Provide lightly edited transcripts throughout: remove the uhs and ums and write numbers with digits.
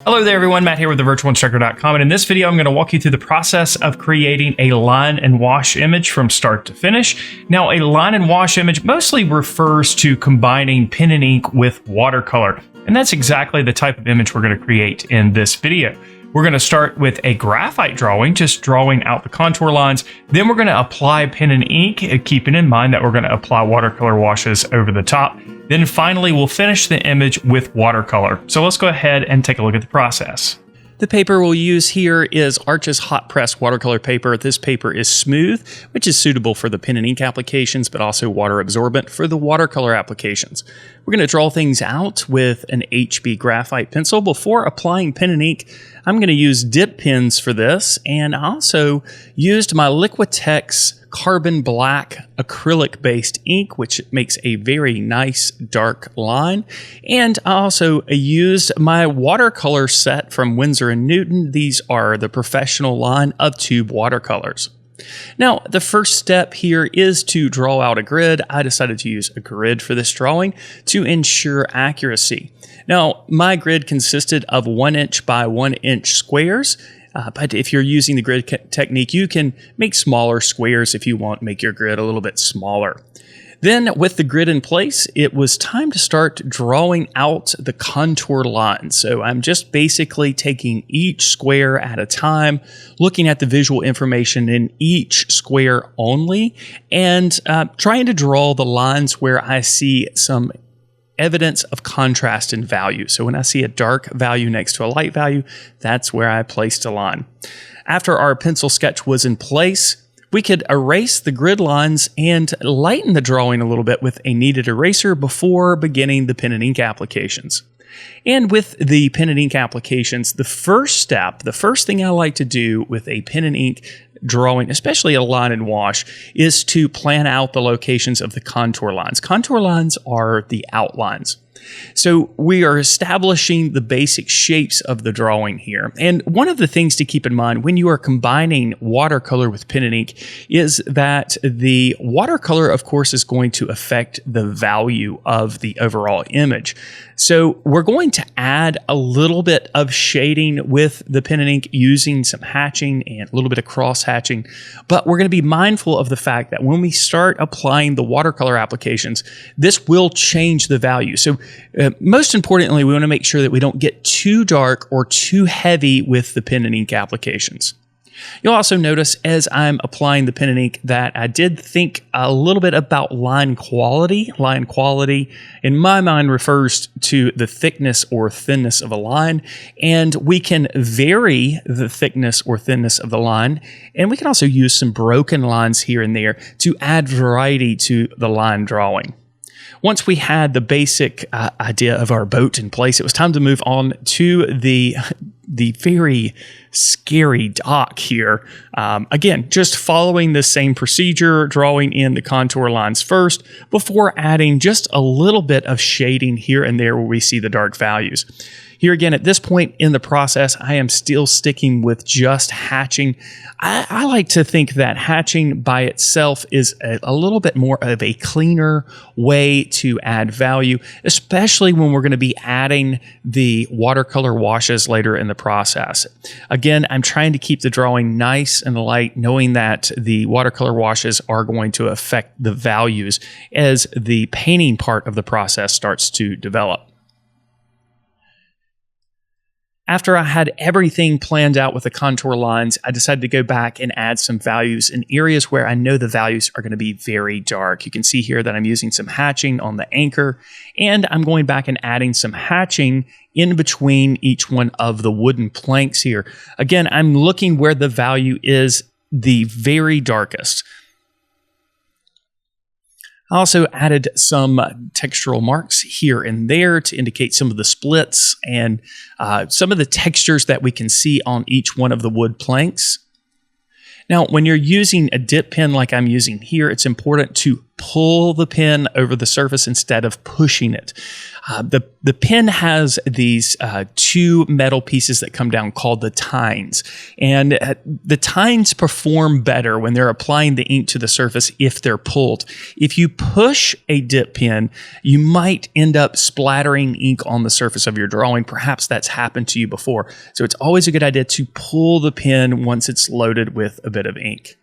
Hello there everyone, Matt here with thevirtualinstructor.com, and in this video I'm going to walk you through the process of creating a line and wash image from start to finish. Now, a line and wash image mostly refers to combining pen and ink with watercolor, and that's exactly the type of image we're going to create in this video. We're going to start with a graphite drawing, just drawing out the contour lines. Then we're going to apply pen and ink, keeping in mind that we're going to apply watercolor washes over the top. Then finally, we'll finish the image with watercolor. So let's go ahead and take a look at the process. The paper we'll use here is Arch's hot press watercolor paper. This paper is smooth, which is suitable for the pen and ink applications, but also water absorbent for the watercolor applications. We're going to draw things out with an HB graphite pencil. Before applying pen and ink, I'm going to use dip pens for this, and I also used my Liquitex carbon black acrylic based ink, which makes a very nice dark line. And I also used my watercolor set from Winsor & Newton. These are the professional line of tube watercolors. Now, the first step here is to draw out a grid. I decided to use a grid for this drawing to ensure accuracy. Now, my grid consisted of 1 inch by 1 inch squares. But if you're using the grid technique, you can make smaller squares if you want, make your grid a little bit smaller. Then with the grid in place, it was time to start drawing out the contour lines. So I'm just basically taking each square at a time, looking at the visual information in each square only, and trying to draw the lines where I see some evidence of contrast in value. So when I see a dark value next to a light value, that's where I placed a line. After our pencil sketch was in place, we could erase the grid lines and lighten the drawing a little bit with a kneaded eraser before beginning the pen and ink applications. And with the pen and ink applications, the first thing I like to do with a pen and ink drawing, especially a line and wash, is to plan out the locations of the contour lines. Contour lines are the outlines. So we are establishing the basic shapes of the drawing here. And one of the things to keep in mind when you are combining watercolor with pen and ink is that the watercolor, of course, is going to affect the value of the overall image. So we're going to add a little bit of shading with the pen and ink using some hatching and a little bit of cross hatching. But we're going to be mindful of the fact that when we start applying the watercolor applications, this will change the value. So most importantly, we want to make sure that we don't get too dark or too heavy with the pen and ink applications. You'll also notice as I'm applying the pen and ink that I did think a little bit about line quality. Line quality, in my mind, refers to the thickness or thinness of a line, and we can vary the thickness or thinness of the line, and we can also use some broken lines here and there to add variety to the line drawing. Once we had the basic idea of our boat in place, it was time to move on to the very scary dock here. Again, just following the same procedure, drawing in the contour lines first before adding just a little bit of shading here and there where we see the dark values. Here again, at this point in the process, I am still sticking with just hatching. I like to think that hatching by itself is a little bit more of a cleaner way to add value, especially when we're going to be adding the watercolor washes later in the process. Again, I'm trying to keep the drawing nice and light, knowing that the watercolor washes are going to affect the values as the painting part of the process starts to develop. After I had everything planned out with the contour lines, I decided to go back and add some values in areas where I know the values are going to be very dark. You can see here that I'm using some hatching on the anchor, and I'm going back and adding some hatching in between each one of the wooden planks here. Again, I'm looking where the value is the very darkest. I also added some textural marks here and there to indicate some of the splits and some of the textures that we can see on each one of the wood planks. Now, when you're using a dip pen like I'm using here, it's important to pull the pen over the surface instead of pushing it. The pen has these two metal pieces that come down called the tines. And the tines perform better when they're applying the ink to the surface if they're pulled. If you push a dip pen, you might end up splattering ink on the surface of your drawing. Perhaps that's happened to you before. So it's always a good idea to pull the pen once it's loaded with a bit of ink.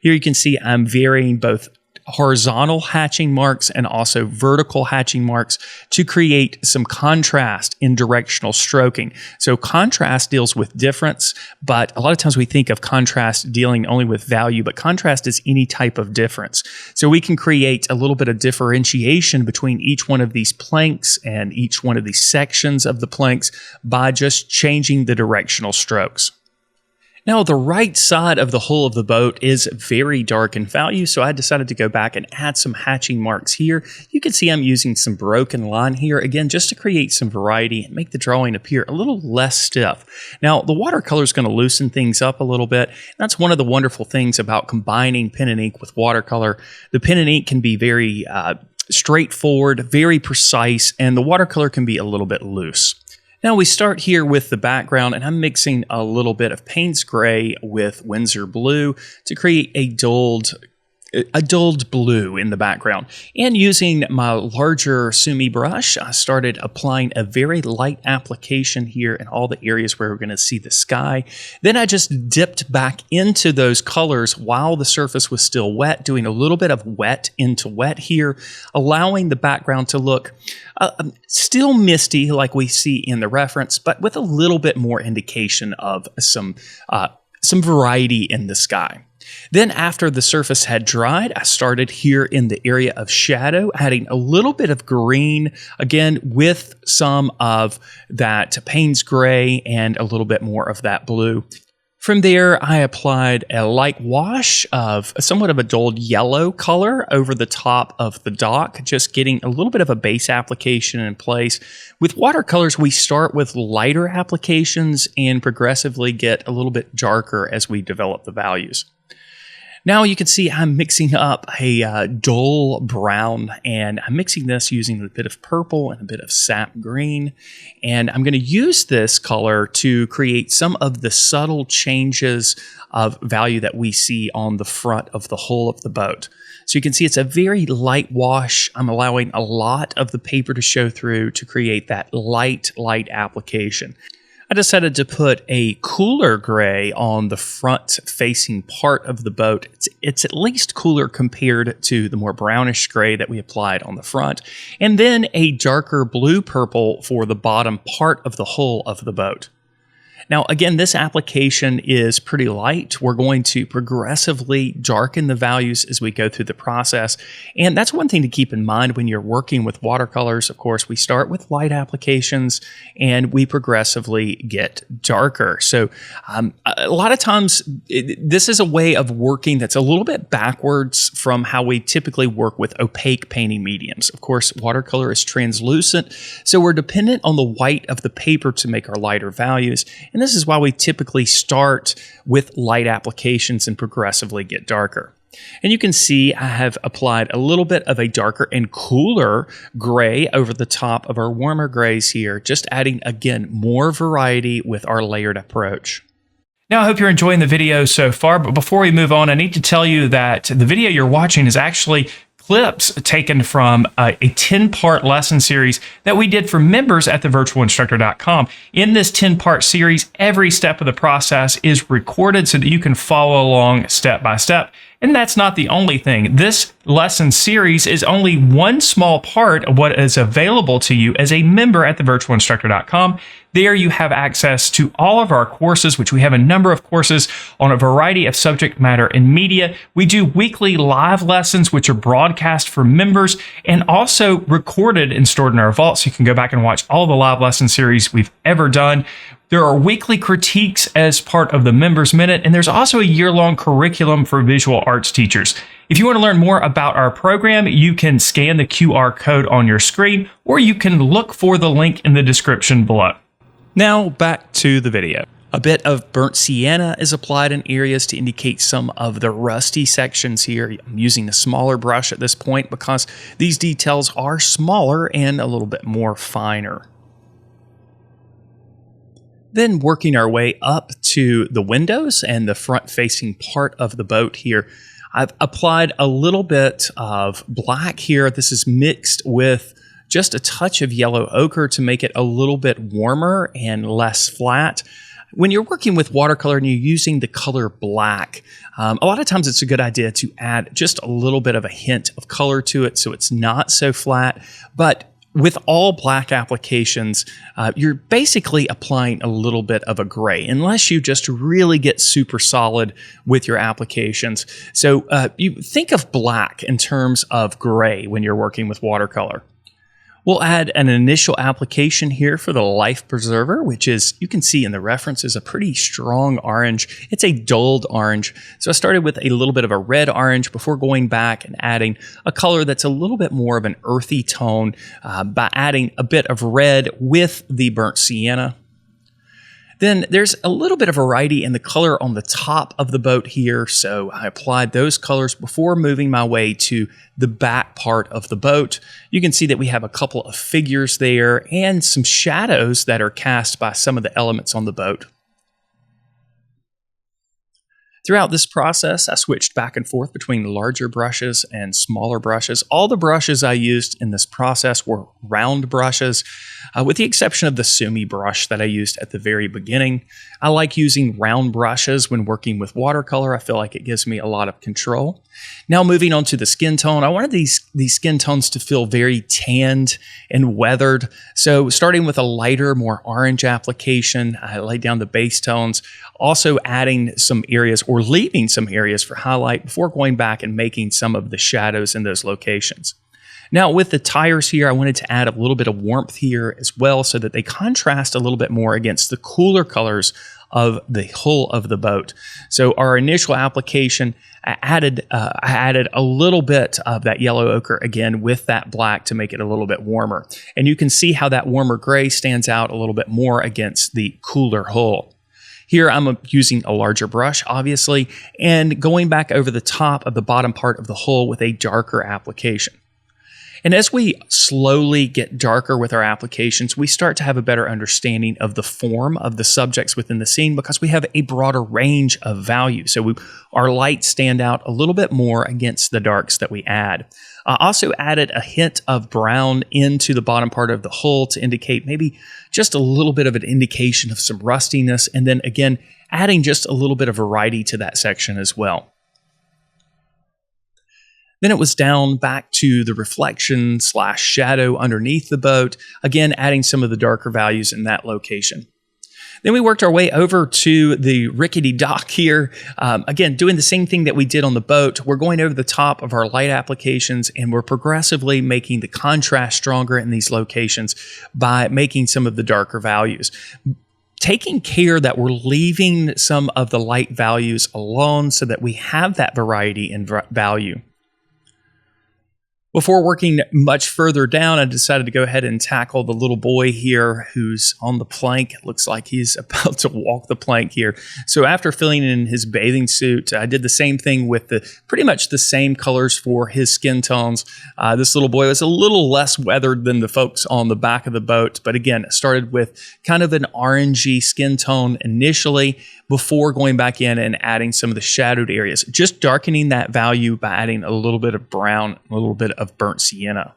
Here you can see I'm varying both horizontal hatching marks and also vertical hatching marks to create some contrast in directional stroking. So contrast deals with difference, but a lot of times we think of contrast dealing only with value, but contrast is any type of difference. So we can create a little bit of differentiation between each one of these planks and each one of these sections of the planks by just changing the directional strokes. Now, the right side of the hull of the boat is very dark in value, so I decided to go back and add some hatching marks here. You can see I'm using some broken line here, again, just to create some variety and make the drawing appear a little less stiff. Now, the watercolor is going to loosen things up a little bit. That's one of the wonderful things about combining pen and ink with watercolor. The pen and ink can be very straightforward, very precise, and the watercolor can be a little bit loose. Now we start here with the background, and I'm mixing a little bit of Payne's Gray with Winsor Blue to create a dulled blue in the background. And using my larger Sumi brush, I started applying a very light application here in all the areas where we're going to see the sky. Then I just dipped back into those colors while the surface was still wet, doing a little bit of wet into wet here, allowing the background to look still misty like we see in the reference, but with a little bit more indication of some variety in the sky. Then after the surface had dried, I started here in the area of shadow, adding a little bit of green, again, with some of that Payne's Gray and a little bit more of that blue. From there, I applied a light wash of somewhat of a dulled yellow color over the top of the dock, just getting a little bit of a base application in place. With watercolors, we start with lighter applications and progressively get a little bit darker as we develop the values. Now you can see I'm mixing up a dull brown, and I'm mixing this using a bit of purple and a bit of sap green. And I'm going to use this color to create some of the subtle changes of value that we see on the front of the hull of the boat. So you can see it's a very light wash. I'm allowing a lot of the paper to show through to create that light application. I decided to put a cooler gray on the front-facing part of the boat. It's at least cooler compared to the more brownish gray that we applied on the front, and then a darker blue-purple for the bottom part of the hull of the boat. Now, again, this application is pretty light. We're going to progressively darken the values as we go through the process. And that's one thing to keep in mind when you're working with watercolors. Of course, we start with light applications and we progressively get darker. So a lot of times, this is a way of working that's a little bit backwards from how we typically work with opaque painting mediums. Of course, watercolor is translucent, so we're dependent on the white of the paper to make our lighter values. And this is why we typically start with light applications and progressively get darker. And you can see I have applied a little bit of a darker and cooler gray over the top of our warmer grays here, just adding, again, more variety with our layered approach. Now, I hope you're enjoying the video so far, but before we move on, I need to tell you that the video you're watching is actually clips taken from a 10-part lesson series that we did for members at thevirtualinstructor.com. In this 10-part series, every step of the process is recorded so that you can follow along step by step. And that's not the only thing. This lesson series is only one small part of what is available to you as a member at thevirtualinstructor.com. There you have access to all of our courses, which we have a number of courses on a variety of subject matter and media. We do weekly live lessons, which are broadcast for members and also recorded and stored in our vault. So you can go back and watch all the live lesson series we've ever done. There are weekly critiques as part of the Members Minute, and there's also a year-long curriculum for visual arts teachers. If you want to learn more about our program, you can scan the QR code on your screen, or you can look for the link in the description below. Now back to the video. A bit of burnt sienna is applied in areas to indicate some of the rusty sections here. I'm using a smaller brush at this point because these details are smaller and a little bit more finer. Then working our way up to the windows and the front-facing part of the boat here, I've applied a little bit of black here. This is mixed with just a touch of yellow ochre to make it a little bit warmer and less flat. When you're working with watercolor and you're using the color black, a lot of times it's a good idea to add just a little bit of a hint of color to it so it's not so flat. But with all black applications, you're basically applying a little bit of a gray, unless you just really get super solid with your applications. So you think of black in terms of gray when you're working with watercolor. We'll add an initial application here for the life preserver, which is, you can see in the reference, is a pretty strong orange. It's a dulled orange. So I started with a little bit of a red orange before going back and adding a color that's a little bit more of an earthy tone by adding a bit of red with the burnt sienna. Then there's a little bit of variety in the color on the top of the boat here, so I applied those colors before moving my way to the back part of the boat. You can see that we have a couple of figures there and some shadows that are cast by some of the elements on the boat. Throughout this process, I switched back and forth between larger brushes and smaller brushes. All the brushes I used in this process were round brushes, with the exception of the Sumi brush that I used at the very beginning. I like using round brushes when working with watercolor. I feel like it gives me a lot of control. Now moving on to the skin tone, I wanted these skin tones to feel very tanned and weathered. So starting with a lighter, more orange application, I laid down the base tones, also adding some areas or leaving some areas for highlight before going back and making some of the shadows in those locations. Now with the tires here, I wanted to add a little bit of warmth here as well so that they contrast a little bit more against the cooler colors of the hull of the boat. So our initial application, I added a little bit of that yellow ochre again with that black to make it a little bit warmer. And you can see how that warmer gray stands out a little bit more against the cooler hull. Here I'm using a larger brush, obviously, and going back over the top of the bottom part of the hull with a darker application. And as we slowly get darker with our applications, we start to have a better understanding of the form of the subjects within the scene because we have a broader range of value. So our lights stand out a little bit more against the darks that we add. I also added a hint of brown into the bottom part of the hull to indicate maybe just a little bit of an indication of some rustiness, and then again, adding just a little bit of variety to that section as well. Then it was down back to the reflection / shadow underneath the boat, again adding some of the darker values in that location. Then we worked our way over to the rickety dock here, again doing the same thing that we did on the boat. We're going over the top of our light applications and we're progressively making the contrast stronger in these locations by making some of the darker values. Taking care that we're leaving some of the light values alone so that we have that variety in value. Before working much further down, I decided to go ahead and tackle the little boy here who's on the plank. It looks like he's about to walk the plank here. So after filling in his bathing suit, I did the same thing with pretty much the same colors for his skin tones. This little boy was a little less weathered than the folks on the back of the boat. But again, it started with kind of an orangey skin tone initially before going back in and adding some of the shadowed areas, just darkening that value by adding a little bit of brown, a little bit of burnt sienna.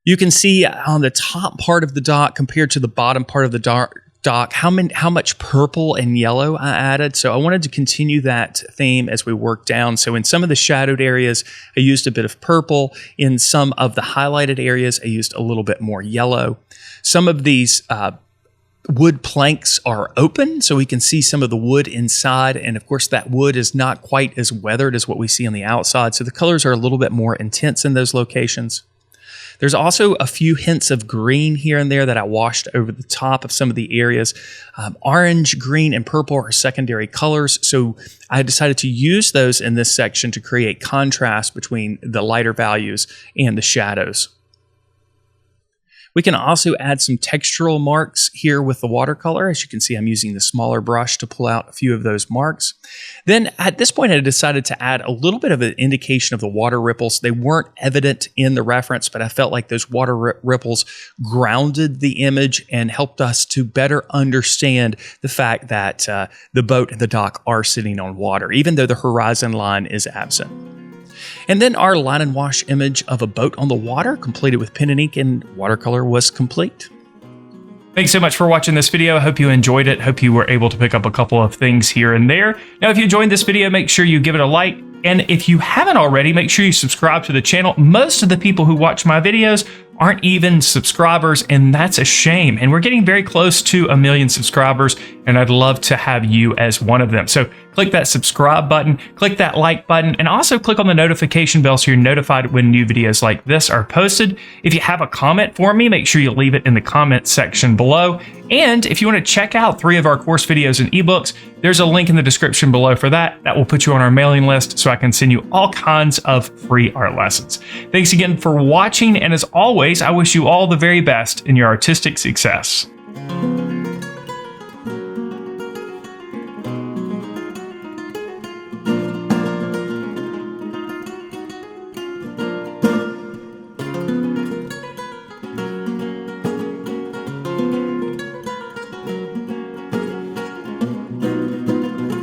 You can see on the top part of the dock compared to the bottom part of the dock how much purple and yellow I added. So I wanted to continue that theme as we work down. So in some of the shadowed areas, I used a bit of purple. In some of the highlighted areas, I used a little bit more yellow. Some of these wood planks are open, so we can see some of the wood inside, and of course that wood is not quite as weathered as what we see on the outside, so the colors are a little bit more intense in those locations. There's also a few hints of green here and there that I washed over the top of some of the areas. Orange, green, and purple are secondary colors, so I decided to use those in this section to create contrast between the lighter values and the shadows. We can also add some textural marks here with the watercolor. As you can see, I'm using the smaller brush to pull out a few of those marks. Then at this point, I decided to add a little bit of an indication of the water ripples. They weren't evident in the reference, but I felt like those water ripples grounded the image and helped us to better understand the fact that the boat and the dock are sitting on water, even though the horizon line is absent. And then our line and wash image of a boat on the water, completed with pen and ink and watercolor, was complete. Thanks so much for watching this video. I hope you enjoyed it. Hope you were able to pick up a couple of things here and there. Now, if you enjoyed this video, make sure you give it a like. And if you haven't already, make sure you subscribe to the channel. Most of the people who watch my videos aren't even subscribers, and that's a shame. And we're getting very close to 1 million subscribers, and I'd love to have you as one of them. So click that subscribe button, click that like button, and also click on the notification bell so you're notified when new videos like this are posted. If you have a comment for me, make sure you leave it in the comment section below. And if you want to check out 3 of our course videos and ebooks, there's a link in the description below for that. That will put you on our mailing list so I can send you all kinds of free art lessons. Thanks again for watching, and as always, I wish you all the very best in your artistic success.